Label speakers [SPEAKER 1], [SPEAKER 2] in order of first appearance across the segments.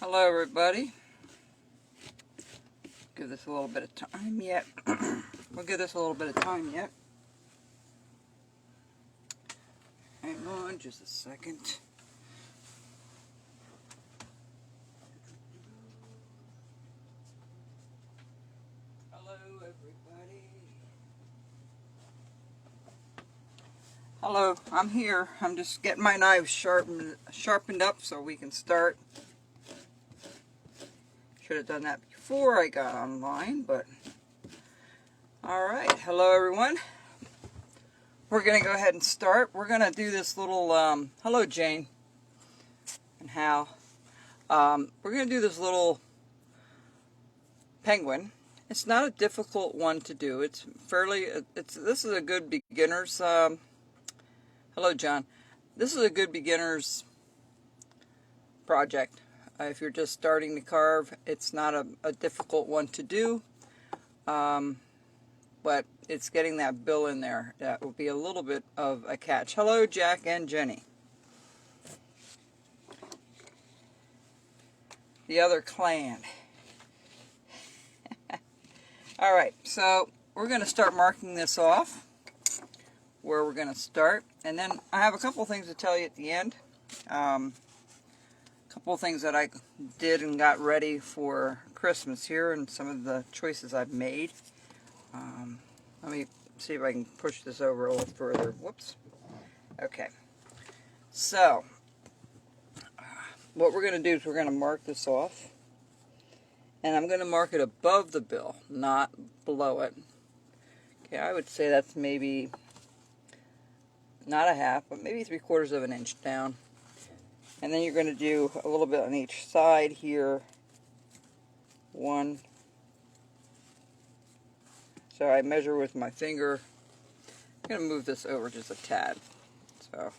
[SPEAKER 1] Hello everybody. Give this a little bit of time yet. We'll give this a little bit of time yet. Hang on just a second. Hello everybody. Hello, I'm here. I'm just getting my knives sharpened up so we can start. Should have done that before I got online, but alright. Hello everyone. We're going to go ahead and start. We're going to do this little, hello Jane and Hal. We're going to do this little penguin. It's not a difficult one to do. It's fairly, this is a good beginner's, hello John. This is a good beginner's project. If you're just starting to carve, it's not a difficult one to do. But it's getting that bill in there. That will be a little bit of a catch. Hello, Jack and Jenny. The other clan. Alright, so we're going to start marking this off, where we're going to start. And then I have a couple things to tell you at the end. Couple of things that I did and got ready for Christmas here, and some of the choices I've made. Let me see if I can push this over a little further. Whoops. Okay. So, what we're going to do is we're going to mark this off. And I'm going to mark it above the bill, not below it. Okay, I would say that's maybe not a half, but maybe 3/4 of an inch down. And then you're going to do a little bit on each side here. One. So I measure with my finger. I'm going to move this over just a tad. So,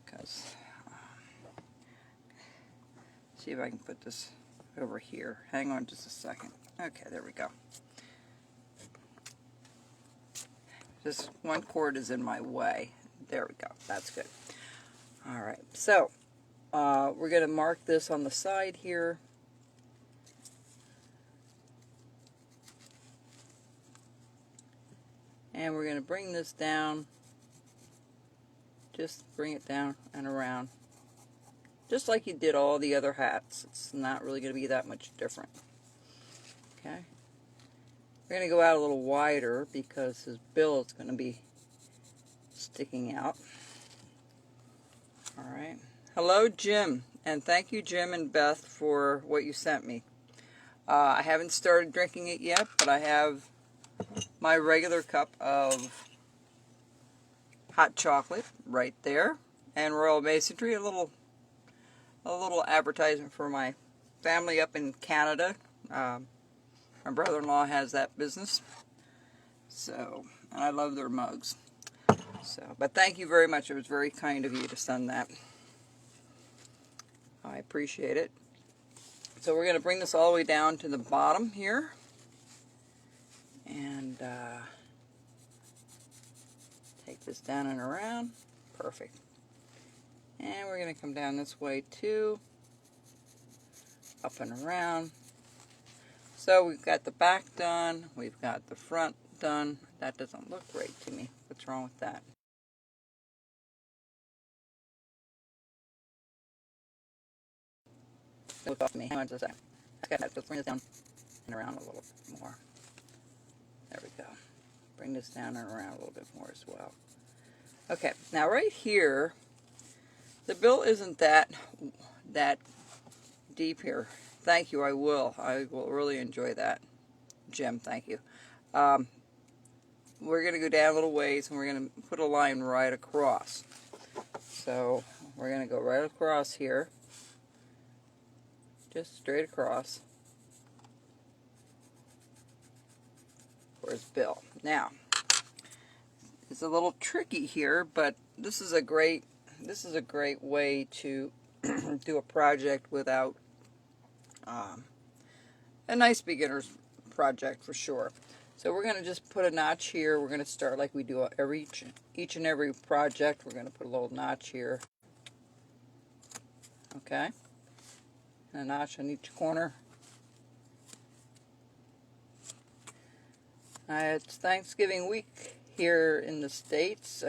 [SPEAKER 1] because, see if I can put this over here. Hang on just a second. Okay, there we go. This one cord is in my way. There we go. That's good. Alright, so we're going to mark this on the side here. And we're going to bring this down. Just bring it down and around. Just like you did all the other hats. It's not really going to be that much different. Okay. We're going to go out a little wider because his bill is going to be sticking out. Alright. Hello, Jim. And thank you, Jim and Beth, for what you sent me. I haven't started drinking it yet, but I have my regular cup of hot chocolate right there. And Royal Masonry, a little advertisement for my family up in Canada. My brother-in-law has that business. So, and I love their mugs. So, but thank you very much. It was very kind of you to send that. I appreciate it. So we're going to bring this all the way down to the bottom here. And take this down and around. Perfect. And we're going to come down this way too. Up and around. So we've got the back done. We've got the front done. That doesn't look right to me. What's wrong with that? Look off me. Hang on just a second. Okay, let's bring this down and around a little bit more. There we go. Bring this down and around a little bit more as well. Okay, now right here, the bill isn't that deep here. Thank you, I will really enjoy that. Jim, thank you. We're going to go down a little ways and we're going to put a line right across. So we're going to go right across here. Just straight across. Where's Bill? Now, it's a little tricky here, but this is a great way to do a project without a nice beginner's project for sure. So we're going to just put a notch here. We're going to start like we do each and every project. We're going to put a little notch here. Okay. a notch on each corner. It's Thanksgiving week here in the States.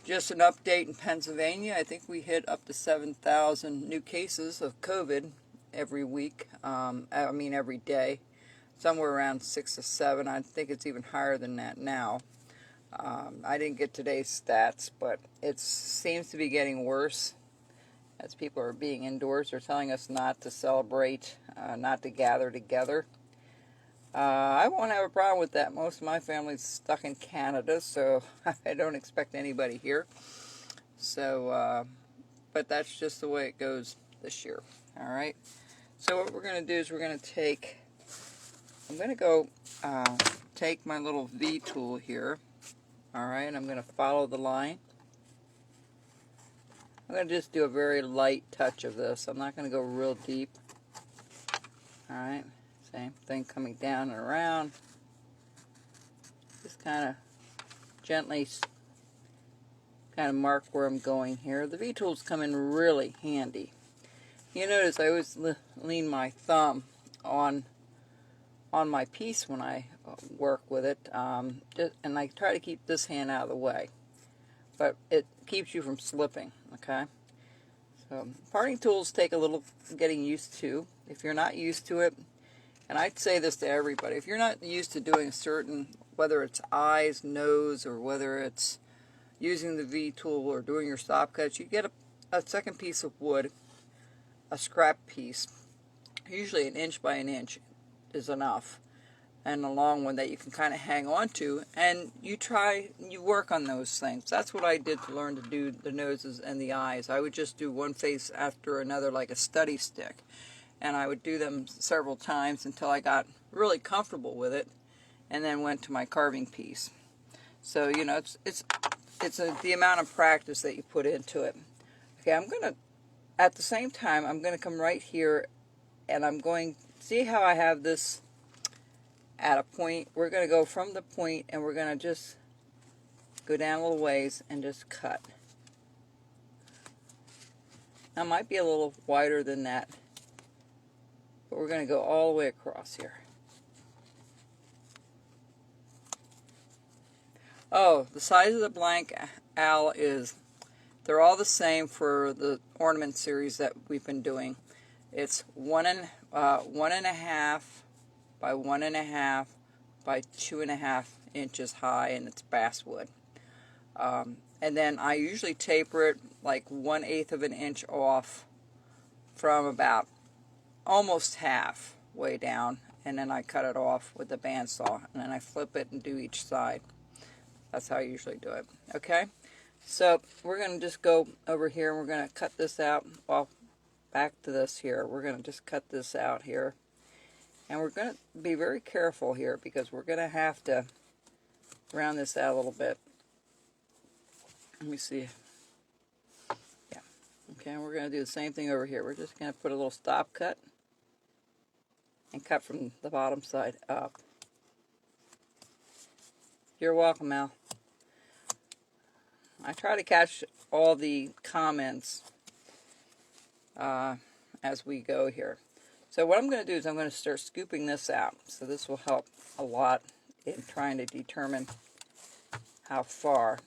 [SPEAKER 1] Just an update in Pennsylvania. I think we hit up to 7,000 new cases of COVID every week. Every day. Somewhere around 6 to 7. I think it's even higher than that now. I didn't get today's stats, but it seems to be getting worse as people are being indoors. They're telling us not to celebrate, not to gather together. I won't have a problem with that. Most of my family's stuck in Canada, so I don't expect anybody here. So, but that's just the way it goes this year. All right. So what we're going to do is I'm going to go take my little V tool here. All right, and I'm going to follow the line. I'm going to just do a very light touch of this. I'm not going to go real deep. All right. Same thing coming down and around. Just kind of gently mark where I'm going here. The V-tools come in really handy. You notice I always lean my thumb on my piece when I work with it, and I try to keep this hand out of the way. But it keeps you from slipping, okay? So parting tools take a little getting used to. If you're not used to it, and I'd say this to everybody, if you're not used to doing a certain, whether it's eyes, nose, or whether it's using the V-tool or doing your stop cuts, you get a second piece of wood, a scrap piece, usually 1 inch by 1 inch is enough, and a long one that you can kind of hang on to, and you work on those things. That's what I did to learn to do the noses and the eyes. I would just do one face after another like a study stick. And I would do them several times until I got really comfortable with it, and then went to my carving piece. So, you know, it's the amount of practice that you put into it. Okay, at the same time, I'm going to come right here, and I'm going, see how I have this at a point? We're going to go from the point, and we're going to just go down a little ways and just cut. Now, it might be a little wider than that, but we're going to go all the way across here. Oh, the size of the blank owl they're all the same for the ornament series that we've been doing. It's 1.5 by 1.5 by 2.5 inches high, and it's basswood. And then I usually taper it like 1/8 of an inch off from about almost half way down, and then I cut it off with the bandsaw, and then I flip it and do each side. That's how I usually do it. Okay, so we're going to just go over here, and we're going to cut this out. Well, back to this here. We're going to just cut this out here, and we're going to be very careful here because we're going to have to round this out a little bit. Let me see. Yeah. Okay, and we're going to do the same thing over here. We're just going to put a little stop cut and cut from the bottom side up. You're welcome, Al. I try to catch all the comments as we go here. So what I'm going to do is I'm going to start scooping this out. So this will help a lot in trying to determine how far.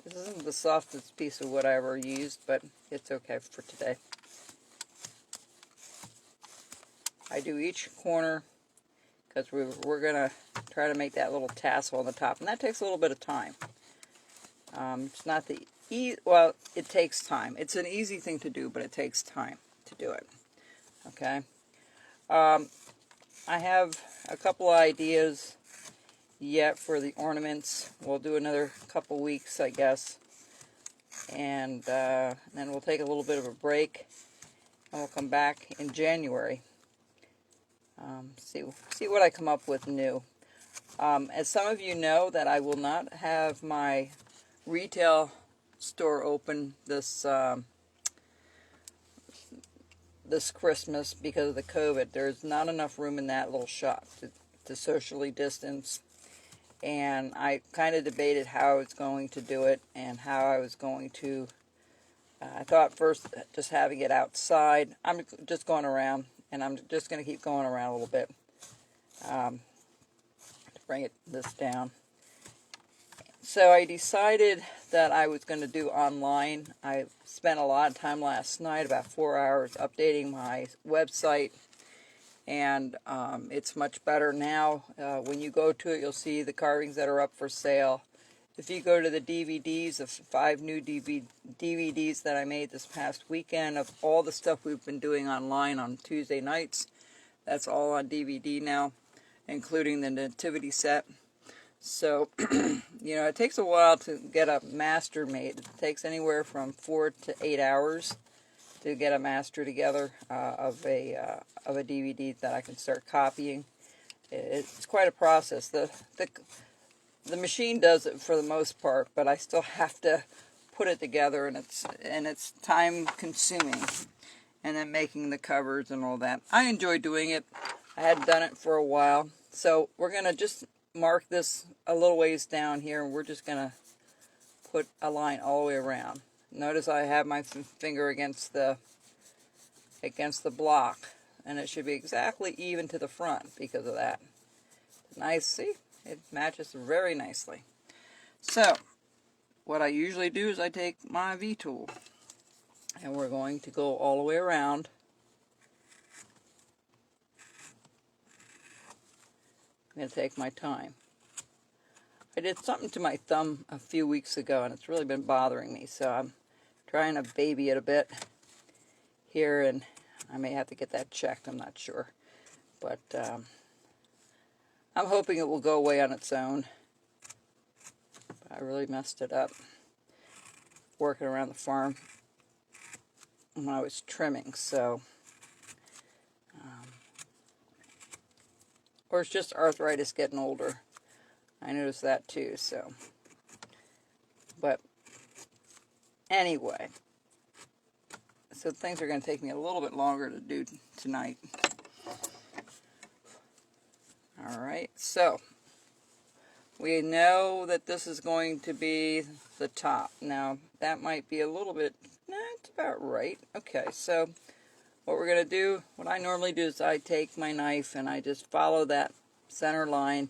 [SPEAKER 1] This isn't the softest piece of wood I ever used, but it's okay for today. I do each corner because we're going to try to make that little tassel on the top, and that takes a little bit of time. It's not well, it takes time. It's an easy thing to do, but it takes time to do it. Okay. I have a couple ideas yet for the ornaments. We'll do another couple weeks, I guess, and then we'll take a little bit of a break, and we'll come back in January. See what I come up with new. As some of you know, that I will not have my retail store open this Christmas because of the COVID. There's not enough room in that little shop to socially distance, and I kind of debated how I was going to do it and how I was going to I thought first just having it outside. I'm just going around, and I'm just going to keep going around a little bit to bring this down. So I decided that I was going to do online. I spent a lot of time last night, about 4 hours, updating my website, and it's much better now. When you go to it, you'll see the carvings that are up for sale. If you go to the DVDs, the 5 new DVDs that I made this past weekend of all the stuff we've been doing online on Tuesday nights, that's all on DVD now, including the nativity set. So, you know, it takes a while to get a master made. It takes anywhere from 4 to 8 hours to get a master together of a DVD that I can start copying. It's quite a process. The machine does it for the most part, but I still have to put it together, and it's time consuming. And then making the covers and all that. I enjoy doing it. I hadn't done it for a while. So we're going to just mark this a little ways down here, and we're just going to put a line all the way around. Notice I have my finger against the block, and it should be exactly even to the front because of that. Nice, see? It matches very nicely. So, what I usually do is I take my V-tool, and we're going to go all the way around. I'm going to take my time. I did something to my thumb a few weeks ago, and it's really been bothering me, so I'm trying to baby it a bit here, and I may have to get that checked, I'm not sure. But I'm hoping it will go away on its own. But I really messed it up working around the farm when I was trimming, so or it's just arthritis getting older. I noticed that too, so. But anyway, so things are going to take me a little bit longer to do tonight. Alright, so we know that this is going to be the top. Now, that might be a little bit, it's about right. Okay, so what we're going to do, what I normally do is I take my knife and I just follow that center line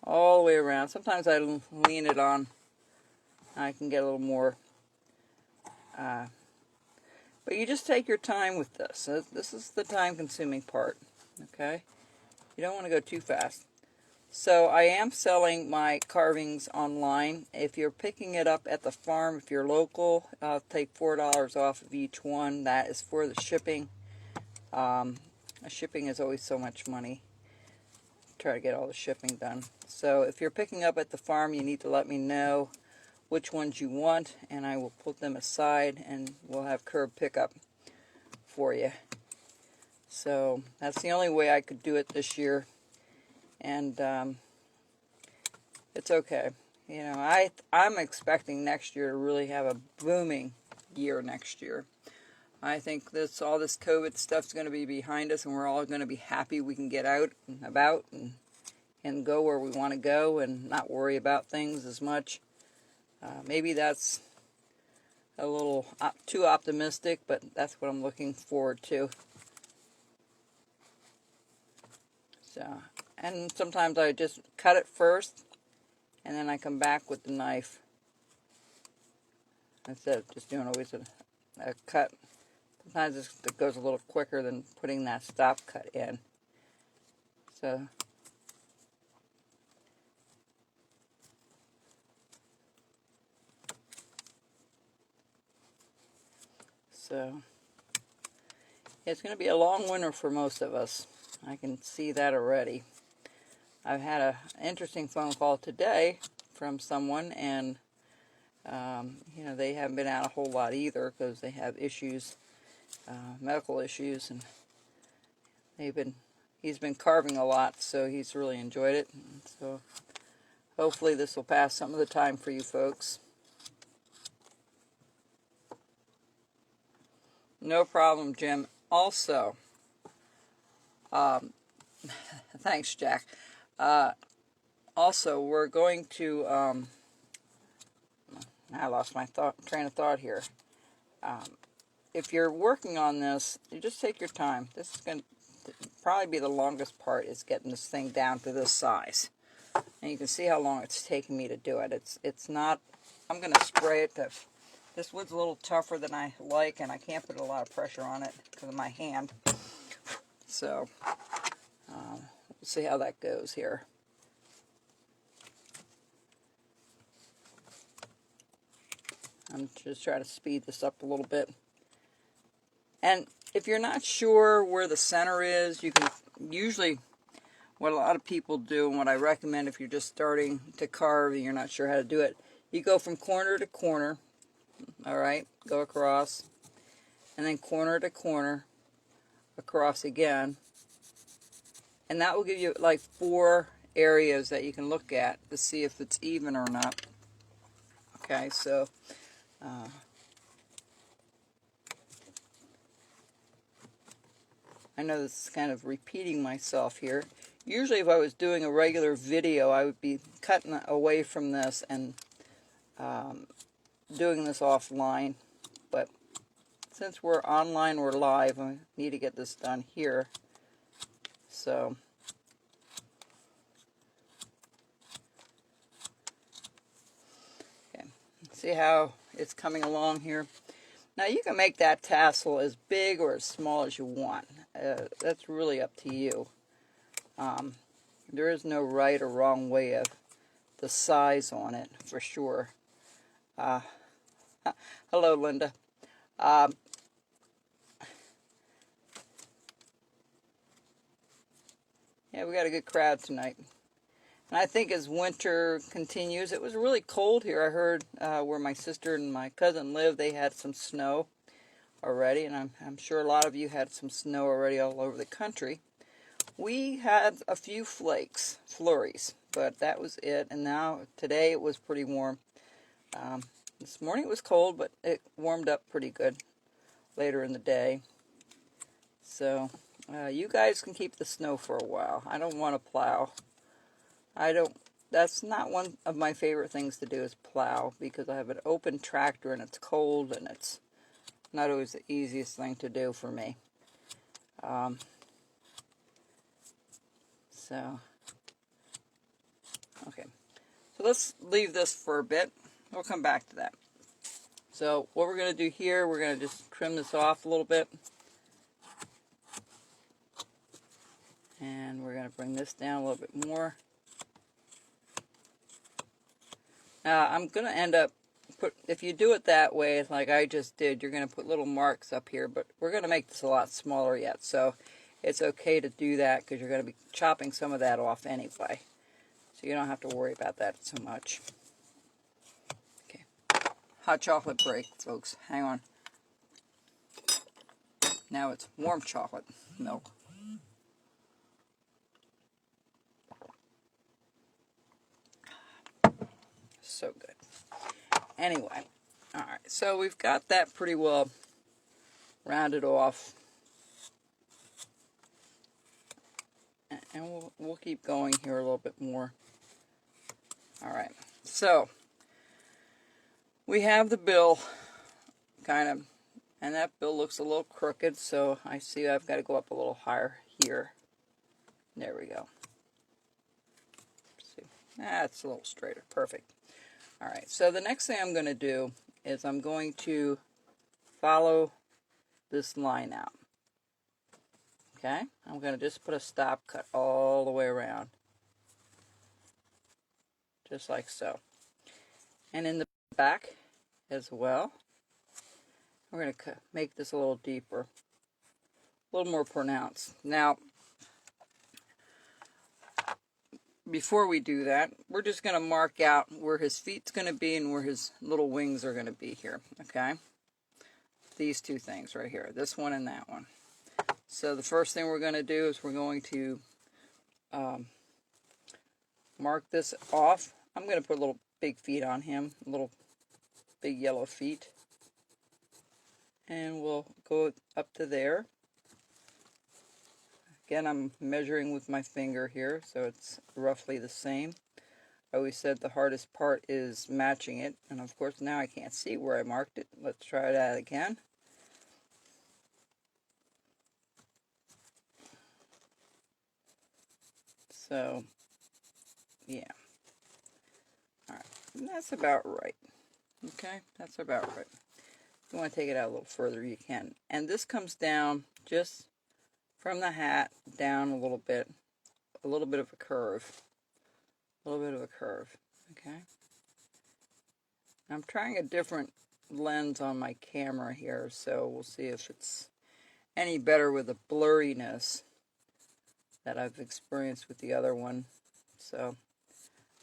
[SPEAKER 1] all the way around. Sometimes I lean it on. I can get a little more. But you just take your time with this. So this is the time-consuming part. Okay? You don't want to go too fast. So I am selling my carvings online. If you're picking it up at the farm, if you're local, I'll take $4 off of each one. That is for the shipping. Shipping is always so much money. Try to get all the shipping done. So if you're picking up at the farm, you need to let me know which ones you want, and I will put them aside, and we'll have curb pickup for you. So that's the only way I could do it this year, and it's okay. You know, I'm expecting next year to really have a booming year next year. I think all this COVID stuff's going to be behind us, and we're all going to be happy we can get out and about and go where we want to go and not worry about things as much. Maybe that's a little too optimistic, but that's what I'm looking forward to. So, and sometimes I just cut it first, and then I come back with the knife instead of just doing always a cut. Sometimes it goes a little quicker than putting that stop cut in. So it's going to be a long winter for most of us. I can see that already. I've had an interesting phone call today from someone, and you know, they haven't been out a whole lot either because they have issues, medical issues, and he's been carving a lot, so he's really enjoyed it. So hopefully this will pass some of the time for you folks. No problem, Jim. Also, thanks, Jack. Also, we're going to, I lost my train of thought here. if you're working on this, you just take your time. This is going to probably be the longest part, is getting this thing down to this size. And you can see how long it's taking me to do it. It's not, I'm going to spray it. This wood's a little tougher than I like, and I can't put a lot of pressure on it because of my hand. So, we'll see how that goes here. I'm just trying to speed this up a little bit. And if you're not sure where the center is, you can usually, what a lot of people do, and what I recommend if you're just starting to carve and you're not sure how to do it, you go from corner to corner, all right, go across, and then corner to corner, across again, and that will give you like 4 areas that you can look at to see if it's even or not. Okay, so I know this is kind of repeating myself here. Usually if I was doing a regular video, I would be cutting away from this and doing this offline. But since we're online, we're live, I need to get this done here. So, okay, see how it's coming along here? Now you can make that tassel as big or as small as you want. That's really up to you. There is no right or wrong way of the size on it, for sure. Hello, Linda. Yeah, we got a good crowd tonight. And I think as winter continues, it was really cold here. I heard where my sister and my cousin live, they had some snow already, and I'm sure a lot of you had some snow already all over the country. We had a few flurries, but that was it. And now, today it was pretty warm. This morning it was cold, but it warmed up pretty good later in the day. So, you guys can keep the snow for a while. I don't want to plow. That's not one of my favorite things to do, is plow, because I have an open tractor and it's cold and it's not always the easiest thing to do for me. Okay. So let's leave this for a bit. We'll come back to that. So what we're going to do here, we're going to just trim this off a little bit. And we're going to bring this down a little bit more. I'm going to end up, if you do it that way, like I just did, you're going to put little marks up here, but we're going to make this a lot smaller yet. So it's okay to do that because you're going to be chopping some of that off anyway. So you don't have to worry about that so much. Okay. Hot chocolate break, folks. Hang on. Now it's warm chocolate milk. So good. Anyway, alright, so we've got that pretty well rounded off. And we'll keep going here a little bit more. Alright, so we have the bill, kind of, and that bill looks a little crooked, so I see I've got to go up a little higher here. There we go. See, that's a little straighter. Perfect. Alright, so the next thing I'm going to do is I'm going to follow this line out. Okay, I'm going to just put a stop cut all the way around. Just like so. And in the back as well, we're going to make this a little deeper, a little more pronounced. Now, before we do that, we're just going to mark out where his feet's going to be and where his little wings are going to be here, okay? These two things right here, this one and that one. So the first thing we're going to do is we're going to mark this off. I'm going to put little big feet on him, little big yellow feet. And we'll go up to there. Again, I'm measuring with my finger here, so it's roughly the same. I always said the hardest part is matching it, and of course now I can't see where I marked it. Let's try that again. So, yeah. Alright, and that's about right. Okay, that's about right. If you want to take it out a little further, you can. And this comes down just from the hat down a little bit of a curve. A little bit of a curve, okay? I'm trying a different lens on my camera here, so we'll see if it's any better with the blurriness that I've experienced with the other one. So,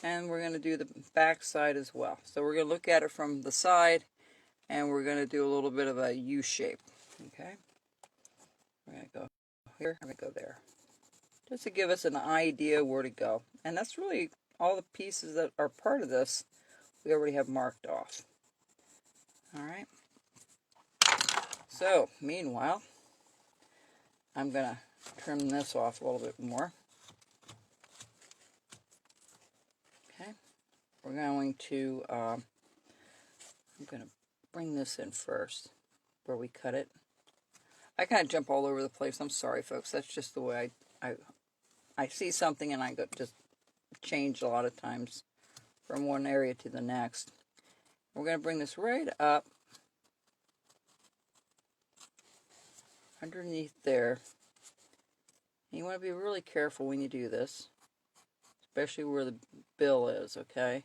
[SPEAKER 1] and we're going to do the back side as well. So we're going to look at it from the side, and we're going to do a little bit of a U shape, okay? We're going to go here, I'm going to go there. Just to give us an idea where to go. And that's really all the pieces that are part of this we already have marked off. Alright. So, meanwhile, I'm going to trim this off a little bit more. Okay. We're going to, I'm going to bring this in first where we cut it. I kind of jump all over the place. I'm sorry, folks. That's just the way I see something and I just change a lot of times from one area to the next. We're going to bring this right up underneath there. And you want to be really careful when you do this, especially where the bill is, okay?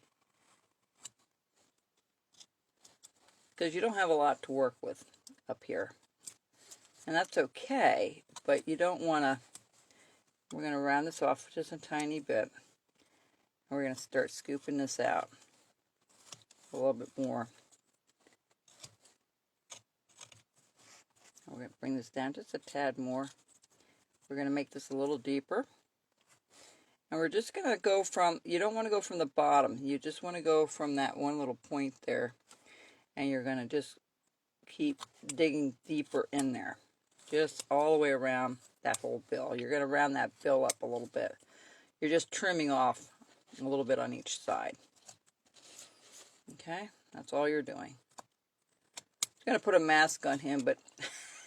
[SPEAKER 1] Because you don't have a lot to work with up here. And that's okay, but you don't want to, we're going to round this off just a tiny bit. And we're going to start scooping this out a little bit more. And we're going to bring this down just a tad more. We're going to make this a little deeper. And we're just going to go from, you don't want to go from the bottom. You just want to go from that one little point there. And you're going to just keep digging deeper in there. Just all the way around that whole bill. You're going to round that bill up a little bit. You're just trimming off a little bit on each side. Okay, that's all you're doing. I'm going to put a mask on him, but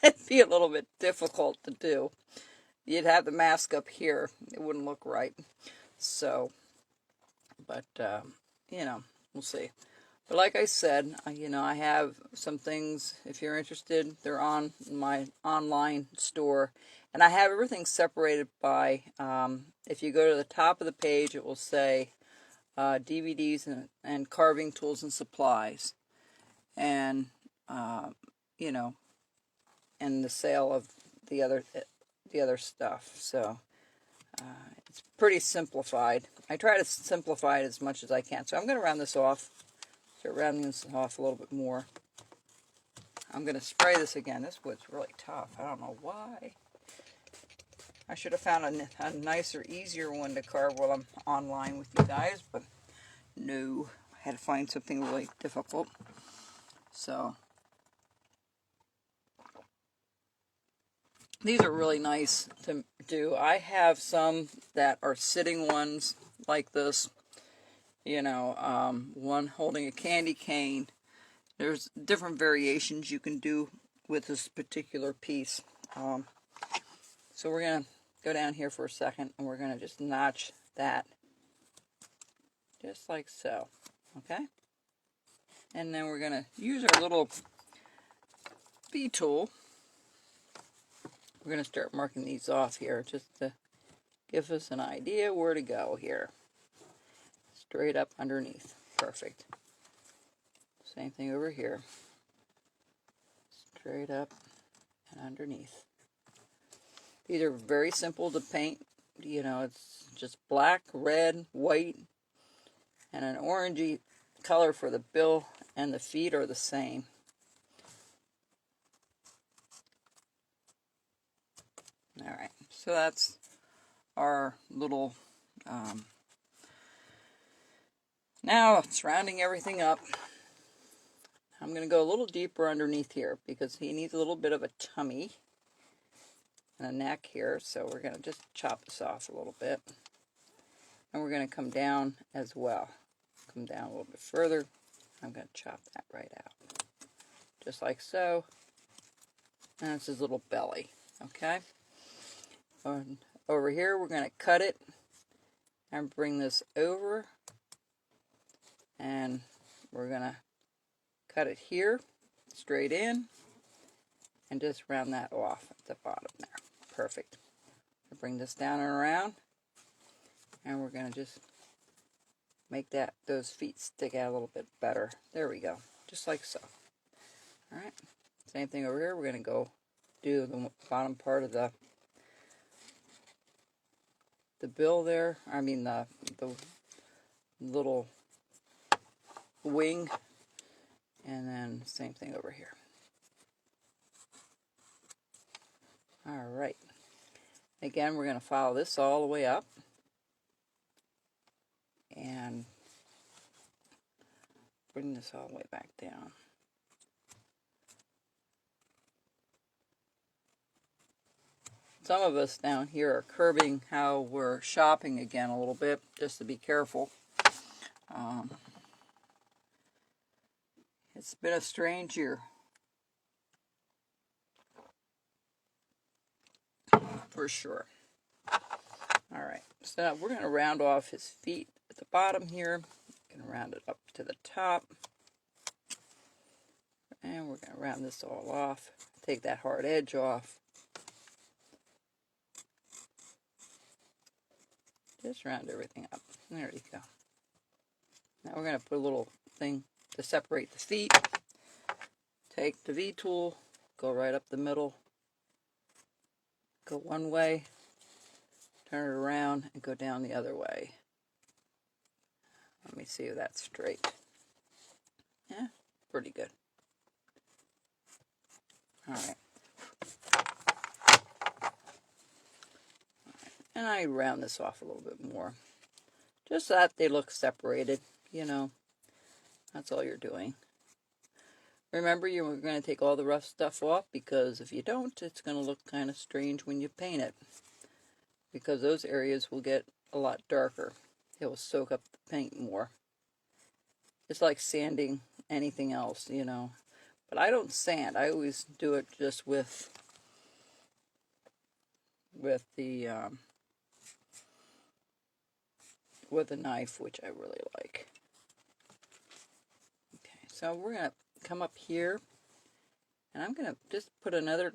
[SPEAKER 1] it'd be a little bit difficult to do. You'd have the mask up here. It wouldn't look right. So, but, you know, we'll see. But like I said, you know, I have some things, if you're interested, they're on my online store. And I have everything separated by, if you go to the top of the page, it will say DVDs and carving tools and supplies. And, you know, and the sale of the other stuff. So, it's pretty simplified. I try to simplify it as much as I can. So I'm going to round this off. Start rounding this off a little bit more. I'm going to spray this again. This wood's really tough. I don't know why. I should have found a nicer, easier one to carve while I'm online with you guys, but no. I had to find something really difficult. So, these are really nice to do. I have some that are sitting ones like this. You know, one holding a candy cane. There's different variations you can do with this particular piece. So we're going to go down here for a second, and we're going to just notch that just like so. Okay? And then we're going to use our little B tool. We're going to start marking these off here just to give us an idea where to go here. Straight up underneath. Perfect. Same thing over here. Straight up and underneath. These are very simple to paint. You know, it's just black, red, white, and an orangey color for the bill, and the feet are the same. Alright, so that's our little, now it's rounding everything up. I'm going to go a little deeper underneath here because he needs a little bit of a tummy and a neck here, so we're going to just chop this off a little bit. And we're going to come down as well. Come down a little bit further. I'm going to chop that right out. Just like so. And that's his little belly. Okay? And over here, we're going to cut it and bring this over. And we're going to cut it here, straight in, and just round that off at the bottom there. Perfect. I'll bring this down and around, and we're going to just make those feet stick out a little bit better. There we go, just like so. All right, same thing over here. We're going to go do the bottom part of the bill there. I mean the little wing, and then same thing over here. All right. Again, we're going to follow this all the way up and bring this all the way back down. Some of us down here are curbing how we're shopping again a little bit, just to be careful. It's been a strange year. For sure. Alright, so now we're going to round off his feet at the bottom here. We're going to round it up to the top. And we're going to round this all off. Take that hard edge off. Just round everything up. There you go. Now we're going to put a little thing to separate the feet. Take the V-tool, go right up the middle, go one way, turn it around, and go down the other way. Let me see if that's straight. Yeah, pretty good. Alright. And I round this off a little bit more. Just so that they look separated, you know. That's all you're doing. Remember, you're going to take all the rough stuff off, because if you don't, it's going to look kind of strange when you paint it. Because those areas will get a lot darker. It will soak up the paint more. It's like sanding anything else, you know. But I don't sand. I always do it just with a knife, which I really like. Okay, so we're going to come up here, and I'm going to just put another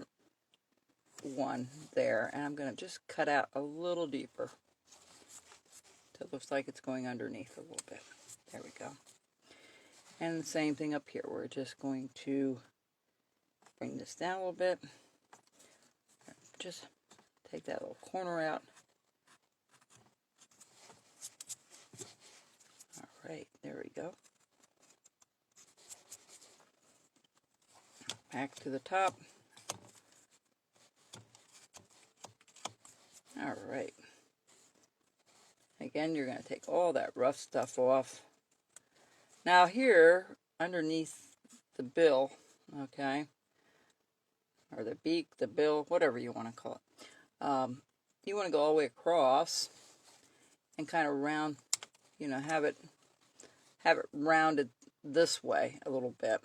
[SPEAKER 1] one there, and I'm going to just cut out a little deeper. So it looks like it's going underneath a little bit. There we go. And the same thing up here. We're just going to bring this down a little bit. Just take that little corner out. All right, there we go. Back to the top. All right. Again, you're going to take all that rough stuff off. Now here, underneath the bill, okay, or the beak, the bill, whatever you want to call it, you want to go all the way across and kind of round, you know, have it rounded this way a little bit.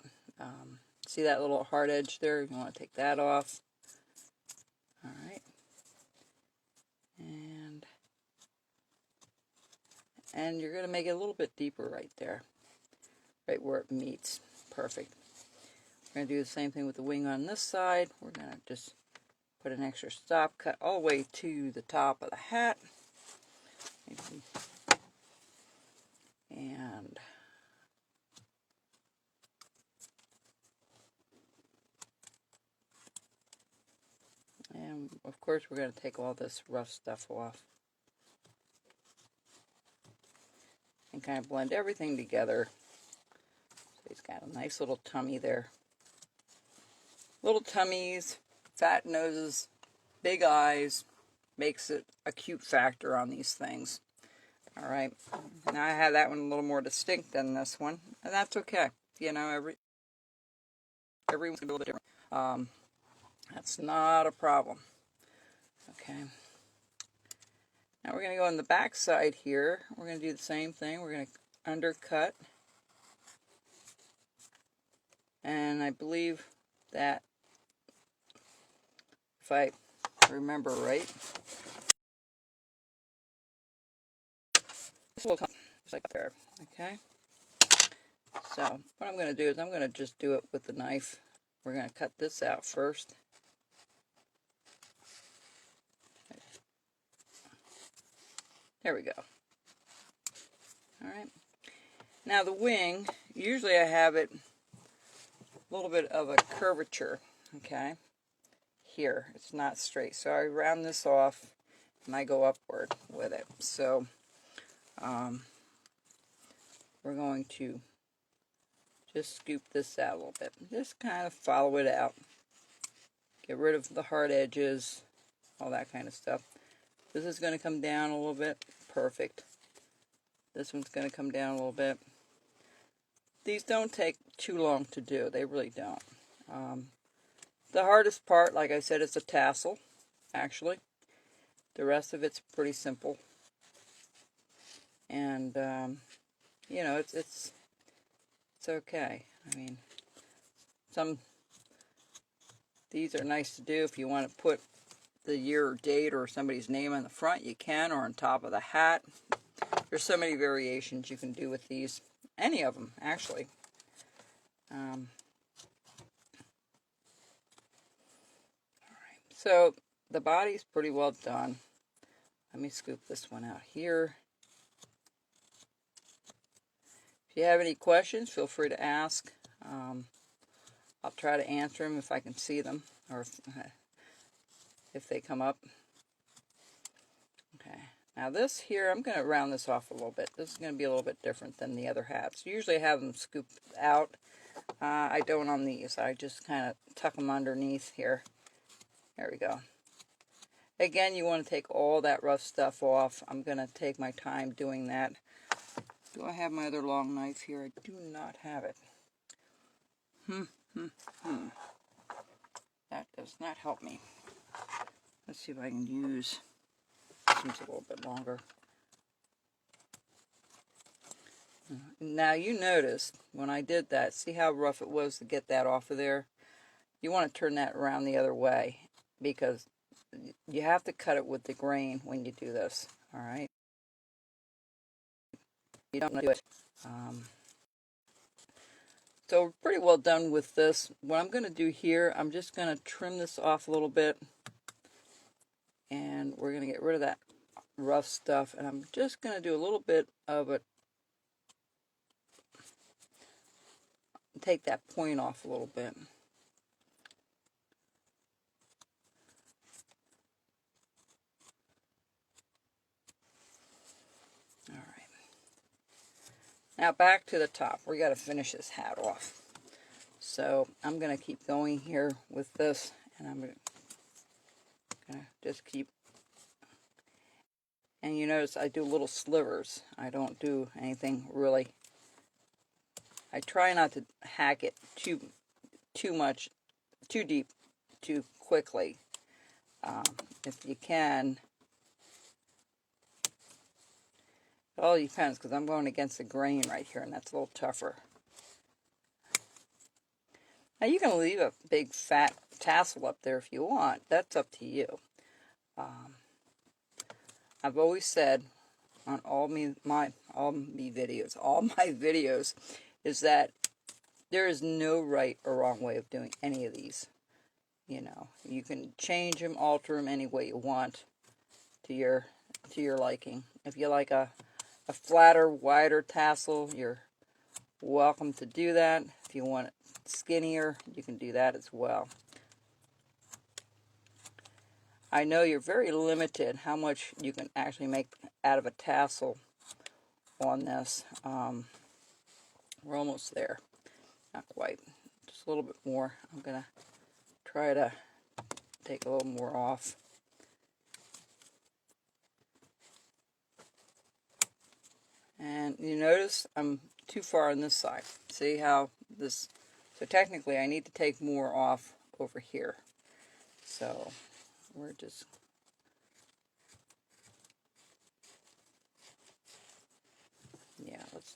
[SPEAKER 1] See that little hard edge there? You want to take that off. All right. And you're going to make it a little bit deeper right there, right where it meets. Perfect. We're going to do the same thing with the wing on this side. We're going to just put an extra stop cut all the way to the top of the hat. And of course we're going to take all this rough stuff off. And kind of blend everything together. So he's got a nice little tummy there. Little tummies, fat noses, big eyes, makes it a cute factor on these things. Alright, now I have that one a little more distinct than this one, and that's okay. You know, everyone's going to be a little different. That's not a problem. Okay. Now we're going to go on the back side here. We're going to do the same thing. We're going to undercut. And I believe that, if I remember right, this will come just like there. Okay? So what I'm going to do is I'm going to just do it with the knife. We're going to cut this out first. There we go. Alright. Now the wing, usually I have it a little bit of a curvature. Okay? Here. It's not straight. So I round this off and I go upward with it. So we're going to just scoop this out a little bit. Just kind of follow it out. Get rid of the hard edges, all that kind of stuff. This is going to come down a little bit. Perfect. This one's going to come down a little bit. These don't take too long to do. They really don't. The hardest part, like I said, is the tassel, actually. The rest of it's pretty simple. And, you know, it's okay. I mean, these are nice to do if you want to put the year or date or somebody's name on the front, you can, or on top of the hat. There's so many variations you can do with these. Any of them, actually. Alright, so the body's pretty well done. Let me scoop this one out here. If you have any questions, feel free to ask. I'll try to answer them if I can see them, or if they come up. Okay, now this here, I'm going to round this off a little bit. This is going to be a little bit different than the other hats. Usually I have them scooped out. I don't on these. I just kind of tuck them underneath here. There we go. Again, you want to take all that rough stuff off. I'm going to take my time doing that. Do I have my other long knife here? I do not have it. That does not help me. Let's see if I can use, this one's a little bit longer. Now you notice when I did that, see how rough it was to get that off of there? You want to turn that around the other way, because you have to cut it with the grain when you do this. Alright? You don't do it. So we're pretty well done with this. What I'm going to do here, I'm just going to trim this off a little bit. And we're going to get rid of that rough stuff. And I'm just going to do a little bit of it. Take that point off a little bit. Alright. Now back to the top. We got to finish this hat off. So I'm going to keep going here with this. And I'm going to just keep. And you notice I do little slivers. I don't do anything really. I try not to hack it too much, too deep, too quickly. If you can. It all depends, because I'm going against the grain right here, and that's a little tougher. Now you can leave a big fat tassel up there if you want. That's up to you. I've always said on all my videos is that there is no right or wrong way of doing any of these. You know, you can change them, alter them any way you want to your liking. If you like a flatter, wider tassel, you're welcome to do that. If you want it skinnier, you can do that as well. I know you're very limited how much you can actually make out of a tassel on this. We're almost there. Not quite. Just a little bit more. I'm going to try to take a little more off. And you notice I'm too far on this side. See how this... So technically I need to take more off over here. So we're just...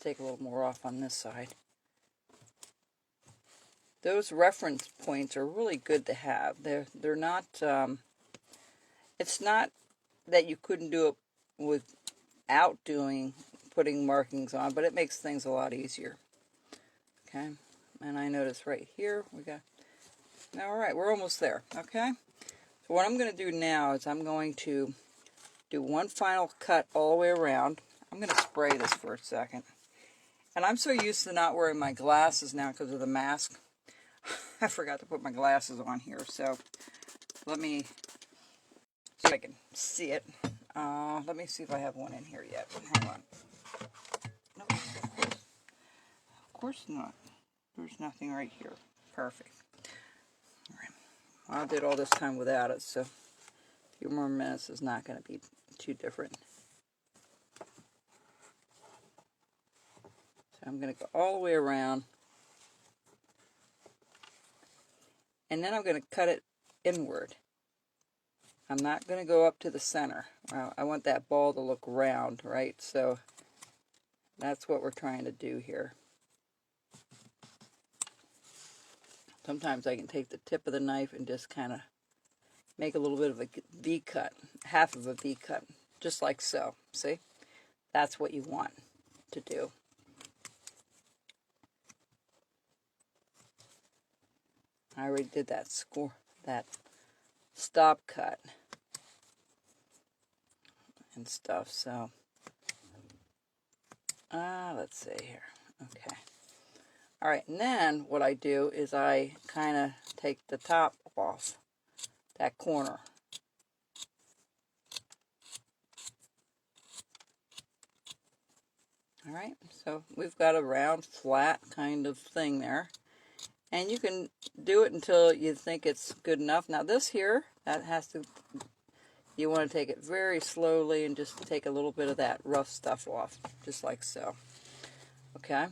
[SPEAKER 1] take a little more off on this side. Those reference points are really good to have. They're not, it's not that you couldn't do it without putting markings on, but it makes things a lot easier. Okay, and I notice right here, all right, we're almost there, okay? So what I'm going to do now is I'm going to do one final cut all the way around. I'm going to spray this for a second. And I'm so used to not wearing my glasses now because of the mask. I forgot to put my glasses on here, so let me see if I can see it. Let me see if I have one in here yet. Hang on. Nope, of course not. There's nothing right here. Perfect. All right. Well, I did all this time without it, so a few more minutes is not going to be too different. So I'm going to go all the way around. And then I'm going to cut it inward. I'm not going to go up to the center. I want that ball to look round, right? So that's what we're trying to do here. Sometimes I can take the tip of the knife and just kind of make a little bit of a V cut, half of a V cut, just like so. See? That's what you want to do. I already did that stop cut and stuff, so let's see here. Okay. All right, and then what I do is I kind of take the top off, that corner. All right, so we've got a round, flat kind of thing there. And you can do it until you think it's good enough. Now this here, you want to take it very slowly and just take a little bit of that rough stuff off, just like so. Okay?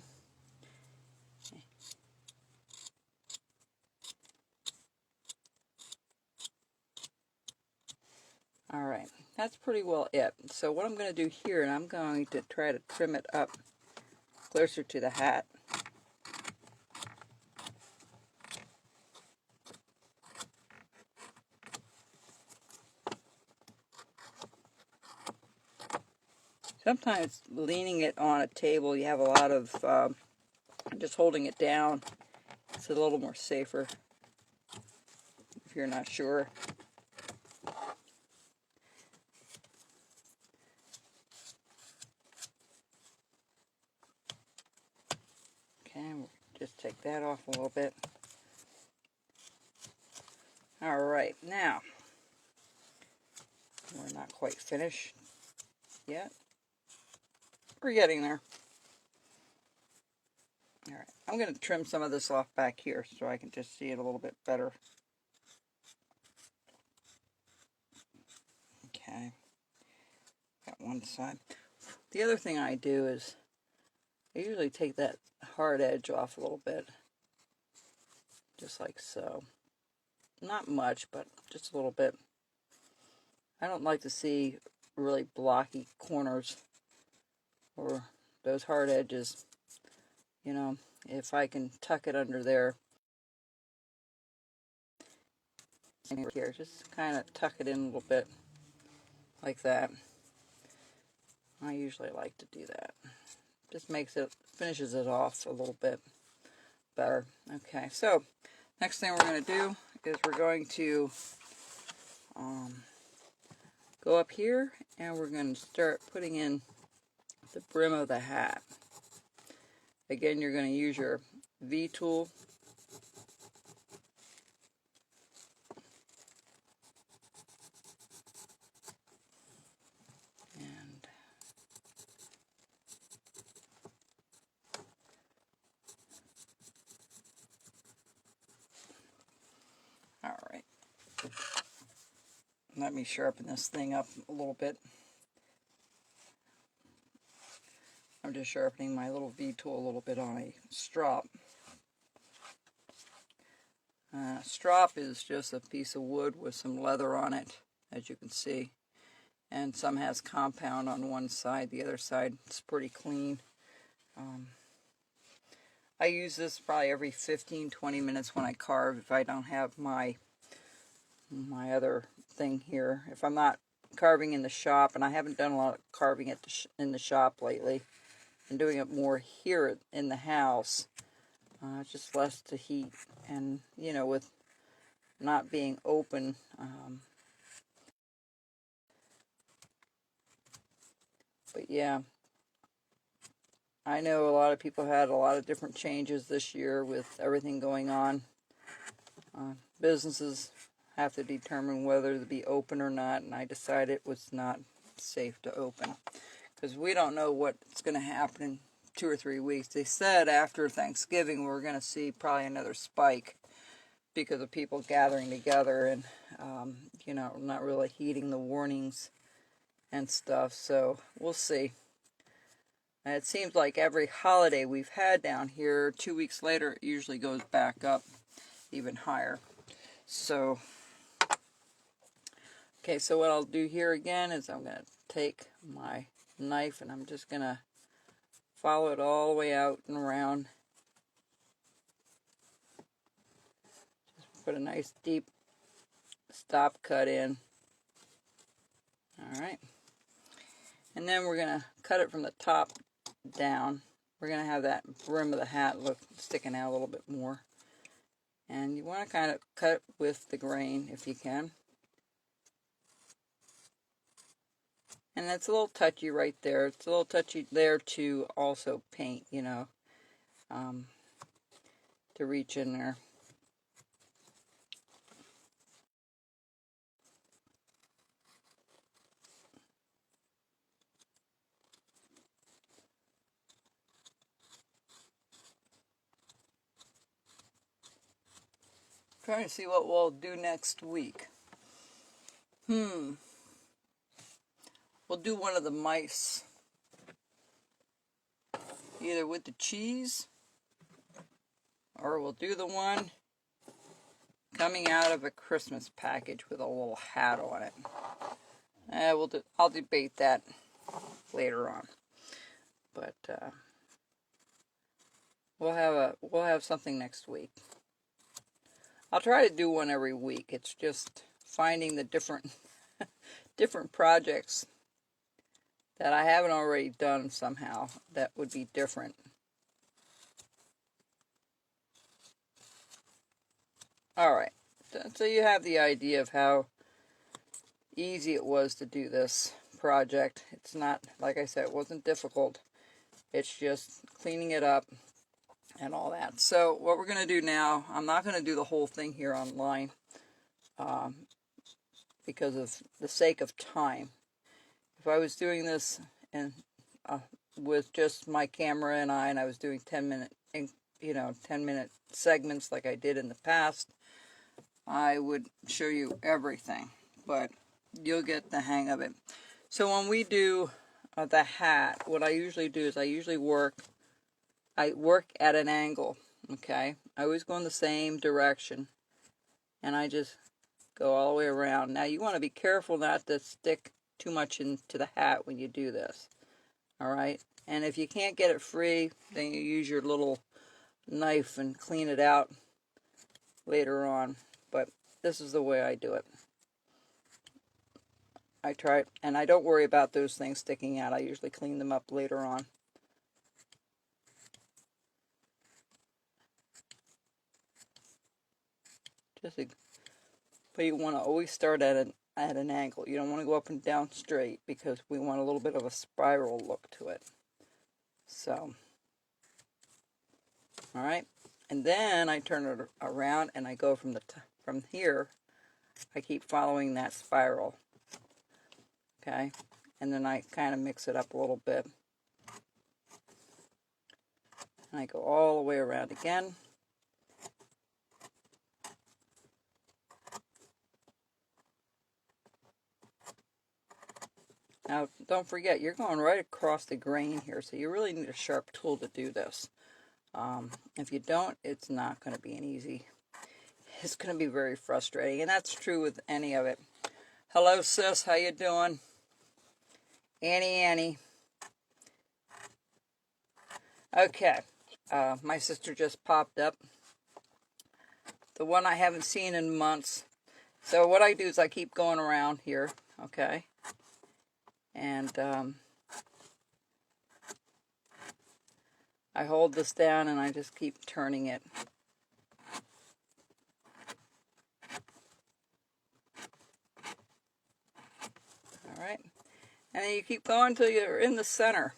[SPEAKER 1] All right, that's pretty well it. So what I'm going to do here, and I'm going to try to trim it up closer to the hat. Sometimes leaning it on a table, you have a lot of just holding it down. It's a little more safer if you're not sure. Okay, we'll just take that off a little bit. All right, now, we're not quite finished yet. We're getting there. All right, I'm going to trim some of this off back here so I can just see it a little bit better. Okay, got one side. The other thing I do is I usually take that hard edge off a little bit, just like so. Not much, but just a little bit. I don't like to see really blocky corners or those hard edges. You know, if I can tuck it under there, here, just kind of tuck it in a little bit, like that. I usually like to do that. Just finishes it off a little bit better. Okay, so next thing we're going to do is we're going to go up here and we're going to start putting in the brim of the hat. Again, you're going to use your V tool. And all right. Let me sharpen this thing up a little bit. I'm just sharpening my little V tool a little bit on a strop. Strop is just a piece of wood with some leather on it, as you can see. And some has compound on one side, the other side is pretty clean. I use this probably every 15-20 minutes when I carve if I don't have my other thing here. If I'm not carving in the shop, and I haven't done a lot of carving in the shop lately. I'm doing it more here in the house. It's just less to heat, and with not being open. But yeah, I know a lot of people had a lot of different changes this year with everything going on. Businesses have to determine whether to be open or not, and I decided it was not safe to open because we don't know what's going to happen in 2 or 3 weeks. They said after Thanksgiving we're going to see probably another spike because of people gathering together and not really heeding the warnings and stuff. So we'll see. And it seems like every holiday we've had down here, 2 weeks later, it usually goes back up even higher. So, okay, so what I'll do here again is I'm going to take my knife and I'm just going to follow it all the way out and around. Just put a nice deep stop cut in. Alright. And then we're going to cut it from the top down. We're going to have that brim of the hat look sticking out a little bit more. And you want to kind of cut with the grain if you can. And that's a little touchy right there. It's a little touchy there to also paint, to reach in there. Trying to see what we'll do next week. We'll do one of the mice. Either with the cheese, or we'll do the one coming out of a Christmas package with a little hat on it. I'll debate that later on. But we'll have something next week. I'll try to do one every week. It's just finding the different projects that I haven't already done somehow that would be different. Alright, so you have the idea of how easy it was to do this project. It's not, like I said, it wasn't difficult. It's just cleaning it up and all that. So what we're going to do now, I'm not going to do the whole thing here online because of the sake of time. If I was doing this and with just my camera and I was doing 10-minute 10-minute segments like I did in the past, I would show you everything, but you'll get the hang of it. So when we do the hat, what I usually do is I work at an angle, okay? I always go in the same direction, and I just go all the way around. Now you want to be careful not to stick too much into the hat when you do this, alright? And if you can't get it free, then you use your little knife and clean it out later on. But this is the way I do it. I try, and I don't worry about those things sticking out. I usually clean them up later on. But you want to always start at an angle. You don't want to go up and down straight because we want a little bit of a spiral look to it. So, all right, and then I turn it around and I go from here. I keep following that spiral. Okay, and then I kind of mix it up a little bit. And I go all the way around again. Now, don't forget, you're going right across the grain here, so you really need a sharp tool to do this. If you don't, it's not going to be it's going to be very frustrating, and that's true with any of it. Hello, sis, how you doing? Annie. Okay, my sister just popped up. The one I haven't seen in months. So what I do is I keep going around here, okay? And I hold this down and I just keep turning it. Alright, and then you keep going until you're in the center.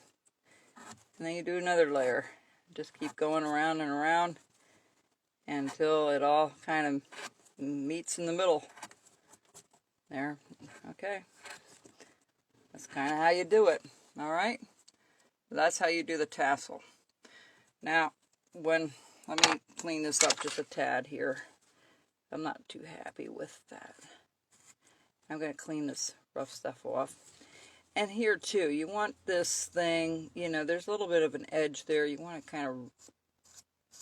[SPEAKER 1] And then you do another layer. Just keep going around and around until it all kind of meets in the middle. There, okay. That's kind of how you do it, alright? That's how you do the tassel. Now, let me clean this up just a tad here. I'm not too happy with that. I'm going to clean this rough stuff off. And here too, you want this thing, you know, there's a little bit of an edge there. You want to kind of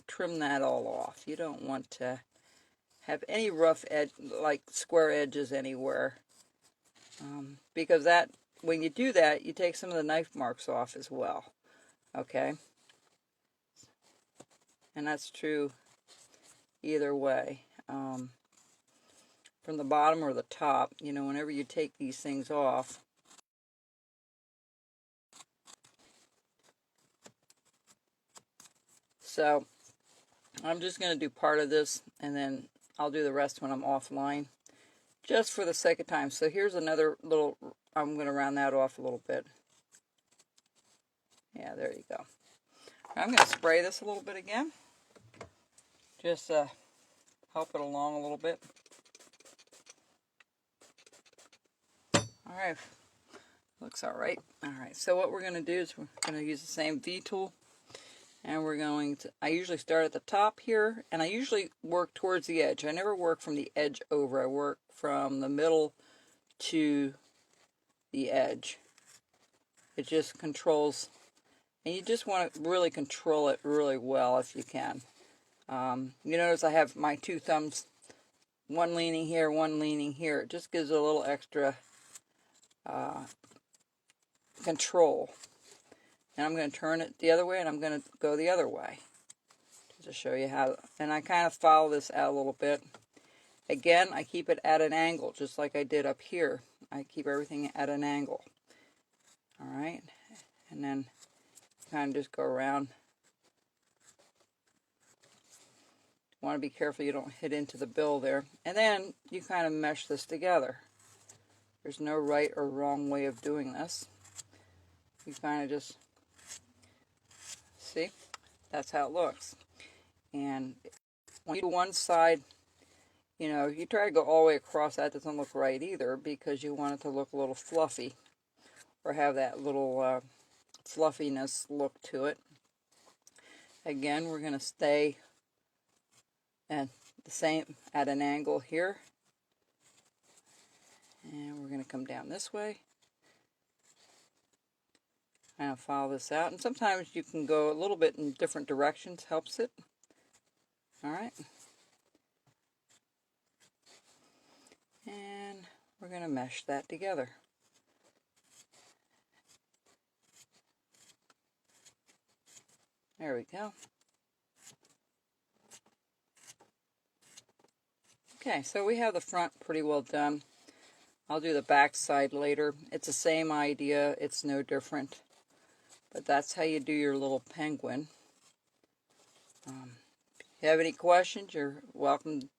[SPEAKER 1] trim that all off. You don't want to have any rough edge, like square edges anywhere. Because that, when you do that, you take some of the knife marks off as well. Okay? And that's true either way. From the bottom or the top, you know, whenever you take these things off, so I'm just going to do part of this and then I'll do the rest when I'm offline, just for the sake of time. So here's another little, I'm going to round that off a little bit. Yeah, there you go. I'm going to spray this a little bit again, just help it along a little bit. Alright, looks alright. Alright, so what we're going to do is we're going to use the same V tool. And we're going to, I usually start at the top here, and I usually work towards the edge. I never work from the edge over. I work from the middle to the edge. It just controls, and you just want to really control it really well if you can. You notice I have my two thumbs, one leaning here, one leaning here. It just gives it a little extra control. And I'm going to turn it the other way, and I'm going to go the other way to show you how. And I kind of follow this out a little bit. Again, I keep it at an angle, just like I did up here. I keep everything at an angle. Alright, and then kind of just go around. You want to be careful you don't hit into the bill there. And then you kind of mesh this together. There's no right or wrong way of doing this. You kind of just, see, that's how it looks. And when you do one side, you know, if you try to go all the way across, that doesn't look right either, because you want it to look a little fluffy, or have that little fluffiness look to it. Again, we're going to stay at the same, at an angle here. And we're going to come down this way. Kind of follow this out. And sometimes you can go a little bit in different directions, helps it. Alright. And we're going to mesh that together. There we go. Okay, so we have the front pretty well done. I'll do the back side later. It's the same idea, it's no different. But that's how you do your little penguin. If you have any questions, you're welcome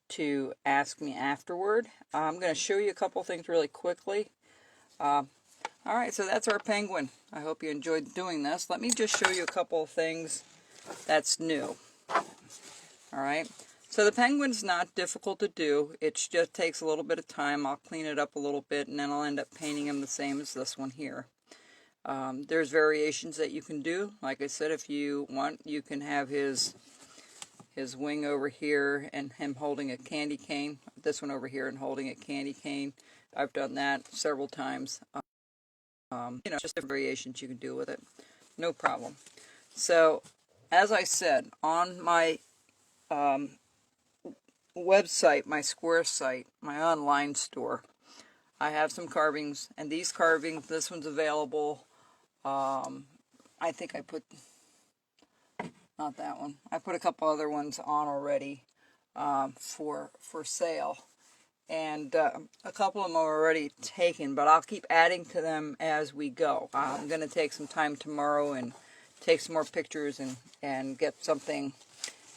[SPEAKER 1] to ask me afterward. I'm going to show you a couple things really quickly. Alright, so that's our penguin. I hope you enjoyed doing this. Let me just show you a couple of things that's new. Alright, so the penguin's not difficult to do. It just takes a little bit of time. I'll clean it up a little bit, and then I'll end up painting him the same as this one here. There's variations that you can do. Like I said, if you want, you can have his wing over here and him holding a candy cane. This one over here and holding a candy cane. I've done that several times. You know, just different variations you can do with it. No problem. So, as I said, on my website, my Square site, my online store, I have some carvings, and these carvings, this one's available. I think I put not that one. I put a couple other ones on already for sale. And a couple of them are already taken, but I'll keep adding to them as we go. I'm going to take some time tomorrow and take some more pictures and get something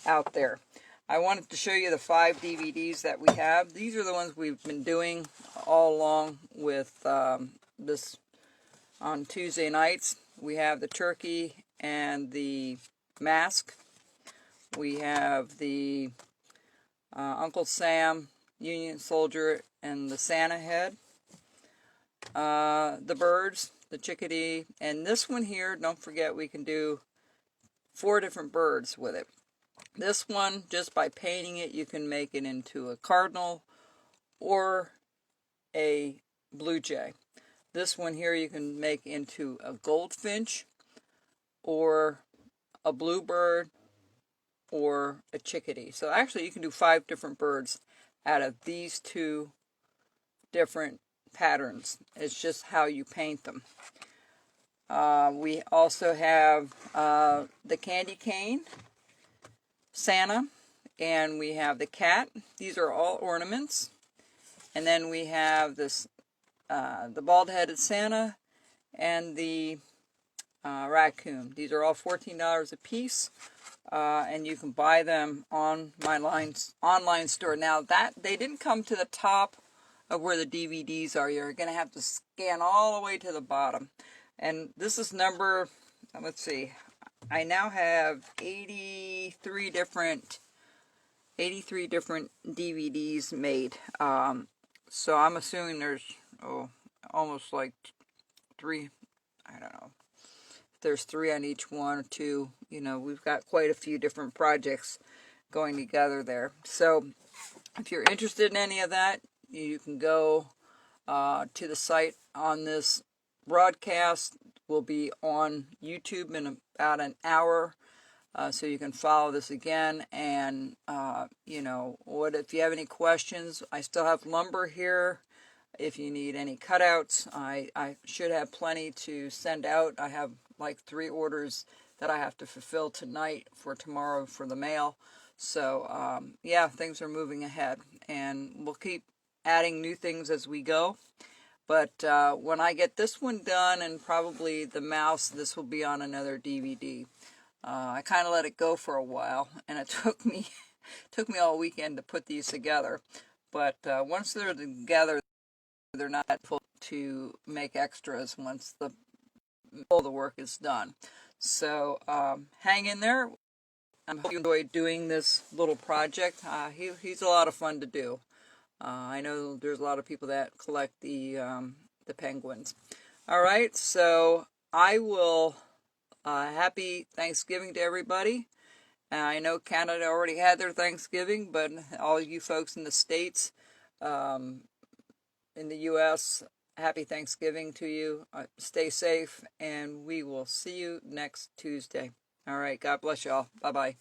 [SPEAKER 1] out there. I wanted to show you the 5 DVDs that we have. These are the ones we've been doing all along with this on Tuesday nights. We have the turkey and the mask. We have the Uncle Sam, Union Soldier, and the Santa head. The birds, the chickadee, and this one here, don't forget we can do 4 different birds with it. This one, just by painting it, you can make it into a cardinal or a blue jay. This one here you can make into a goldfinch or a bluebird or a chickadee. So actually you can do 5 different birds out of these 2 different patterns. It's just how you paint them. We also have the candy cane Santa, and we have the cat. These are all ornaments. And then we have this the bald-headed Santa and the raccoon. These are all $14 a piece, and you can buy them on my online store. Now that they didn't come to the top of where the DVDs are. You're going to have to scan all the way to the bottom. And this is number, let's see, I now have 83 different DVDs made. So I'm assuming there's almost like 3, I don't know, if there's 3 on each one or 2. You know, we've got quite a few different projects going together there. So if you're interested in any of that, you can go to the site on this broadcast. Will be on YouTube in about an hour, so you can follow this again. And you know, if you have any questions, I still have lumber here. If you need any cutouts, I should have plenty to send out. I have like 3 orders that I have to fulfill tonight for tomorrow for the mail. So yeah, things are moving ahead, and we'll keep adding new things as we go. But when I get this one done, and probably the mouse, this will be on another DVD. I kind of let it go for a while, and it took me all weekend to put these together. But once they're together, they're not full to make extras once all the work is done. So hang in there. I hope you enjoyed doing this little project. He's a lot of fun to do. I know there's a lot of people that collect the penguins. All right, so I will happy Thanksgiving to everybody. I know Canada already had their Thanksgiving, but all you folks in the States, in the U.S., happy Thanksgiving to you. Stay safe, and we will see you next Tuesday. All right, God bless y'all. Bye-bye.